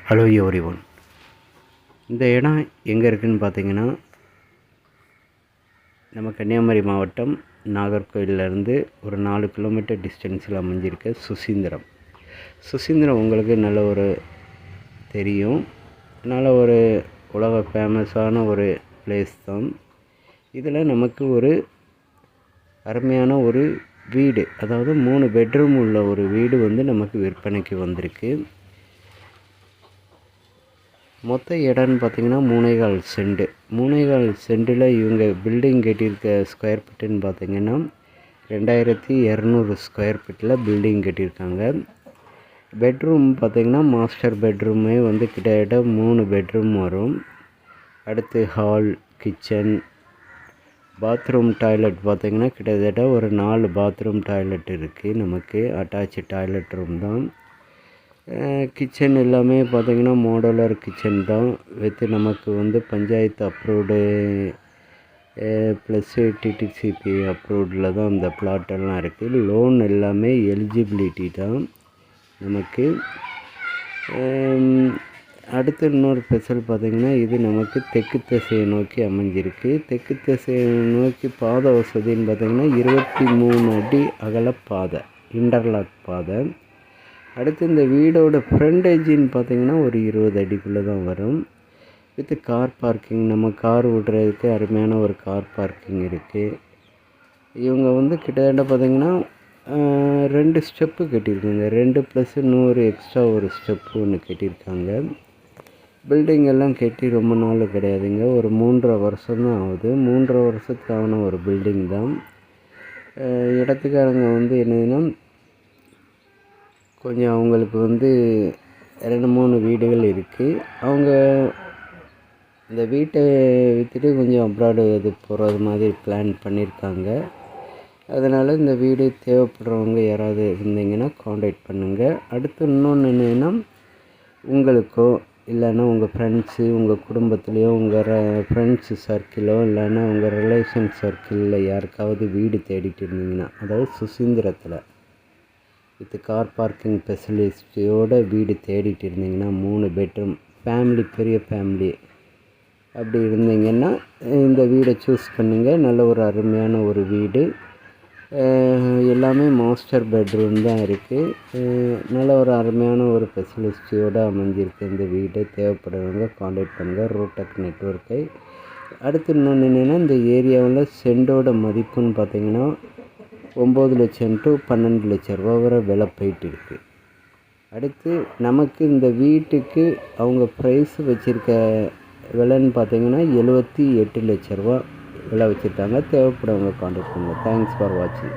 Hello everyone. இந்த இடம் எங்கே இருக்குதுன்னு பார்த்தீங்கன்னா, நம்ம கன்னியாகுமரி மாவட்டம் நாகர்கோவிலேருந்து ஒரு 4 கிலோமீட்டர் டிஸ்டன்ஸில் அமைஞ்சிருக்க சுசீந்திரம் உங்களுக்கு நல்ல ஒரு தெரியும். நல்ல ஒரு உலக ஃபேமஸான ஒரு பிளேஸ் தான். இதில் நமக்கு ஒரு அருமையான ஒரு வீடு, அதாவது 3 பெட்ரூம் உள்ள ஒரு வீடு நமக்கு விற்பனைக்கு வந்திருக்கு. மொத்த இடம்னு பார்த்திங்கன்னா 3.25 சென்ட். 3.25 சென்ட்டில் இவங்க பில்டிங் கட்டியிருக்க ஸ்கொயர் ஃபீட்டுன்னு பார்த்திங்கன்னா 2200 ஸ்கொயர் ஃபீட்டில் பில்டிங் கட்டியிருக்காங்க. பெட்ரூம் பார்த்திங்கன்னா மாஸ்டர் பெட்ரூமே கிட்டத்தட்ட 3 பெட்ரூம் வரும். அடுத்து ஹால், கிச்சன், பாத்ரூம், டாய்லெட் பார்த்திங்கன்னா கிட்டத்தட்ட ஒரு 4 பாத்ரூம் டாய்லெட் இருக்குது. நமக்கு அட்டாச்சு டாய்லெட் ரூம் தான். கிச்சன் எல்லாமே பார்த்திங்கன்னா மாடுலர் கிச்சன் தான். வித்து நமக்கு பஞ்சாயத்து அப்ரூவ்டு ப்ளஸ்ஸு டிடிசிபி அப்ரூவ்டில் தான் இந்த பிளாட்டெல்லாம் இருக்குது. லோன் எல்லாமே எலிஜிபிலிட்டி தான் நமக்கு. அடுத்து இன்னொரு ஸ்பெஷல் பார்த்திங்கன்னா, இது நமக்கு தெற்கு திசையை நோக்கி அமைஞ்சிருக்கு. தெற்கு திசையை நோக்கி பாதை வசதின்னு பார்த்திங்கன்னா 23 அடி அகல பாதை, இன்டர்லாக் பாதை. அடுத்து இந்த வீடோட ஃப்ரண்டேஜின்னு பார்த்திங்கன்னா ஒரு 20 அடிக்குள்ளே தான் வரும். வித்து கார் பார்க்கிங், நம்ம கார் விடுறதுக்கு அருமையான ஒரு கார் பார்க்கிங் இருக்குது. இவங்க கிட்டத்தட்ட பார்த்திங்கன்னா 2 ஸ்டெப்பு கட்டியிருக்காங்க. 2 + 100 எக்ஸ்ட்ரா ஒரு ஸ்டெப்பு ஒன்று கட்டியிருக்காங்க. பில்டிங் எல்லாம் கட்டி ரொம்ப நாள் கிடையாதுங்க, ஒரு 3.5 வருஷம் தான் ஆகுது. 3.5 வருஷத்துக்கு ஆன ஒரு பில்டிங் தான். இடத்துக்காரங்க என்னதுன்னா, கொஞ்சம் அவங்களுக்கு 2-3 வீடுகள் இருக்குது. அவங்க இந்த வீட்டை விற்றுட்டு கொஞ்சம் அப்ராடு இது போகிறது மாதிரி பிளான் பண்ணியிருக்காங்க. அதனால் இந்த வீடு தேவைப்படுறவங்க யாராவது இருந்தீங்கன்னா காண்டாக்ட் பண்ணுங்கள். அடுத்து இன்னொன்று என்னென்னா, உங்களுக்கோ இல்லைன்னா உங்கள் ஃப்ரெண்ட்ஸு, உங்கள் குடும்பத்துலேயோ, உங்கள் ஃப்ரெண்ட்ஸு சர்க்கிளோ இல்லைன்னா உங்கள் ரிலேஷன் சர்க்கிளில் யாருக்காவது வீடு தேடிட்டு இருந்தீங்கன்னா, அதாவது சுசீந்திரத்தில் வித் கார் பார்க்கிங் ஃபெசிலிட்டியோட வீடு தேடிட்டு இருந்தீங்கன்னா, 3 பெட்ரூம் ஃபேமிலி, பெரிய ஃபேமிலி அப்படி இருந்தீங்கன்னா இந்த வீடை சூஸ் பண்ணுங்கள். நல்ல ஒரு அருமையான ஒரு வீடு. எல்லாமே மாஸ்டர் பெட்ரூம் தான் இருக்குது. நல்ல ஒரு அருமையான ஒரு ஃபெசிலிட்டியோடு அமைஞ்சிருக்கு இந்த வீடு. தேவைப்படுறவங்க காண்டாக்ட் பண்ணுங்கள். ரூடெக் நெட்வொர்க்கை. அடுத்து இன்னொன்று என்னென்னா, இந்த ஏரியாவில் சென்டோட மதிப்புன்னு பார்த்திங்கன்னா 9 லட்சம் to 12 லட்சம் ரூபா வரை விலை போயிட்டு இருக்குது. அடுத்து நமக்கு இந்த வீட்டுக்கு அவங்க ப்ரைஸ் வச்சுருக்க விலைன்னு பார்த்திங்கன்னா 78 லட்ச ரூபா விலை வச்சுருக்காங்க. தேவைப்படுறவங்க காண்டாக்ட் பண்ணுங்கள். தேங்க்ஸ் ஃபார் வாட்சிங்.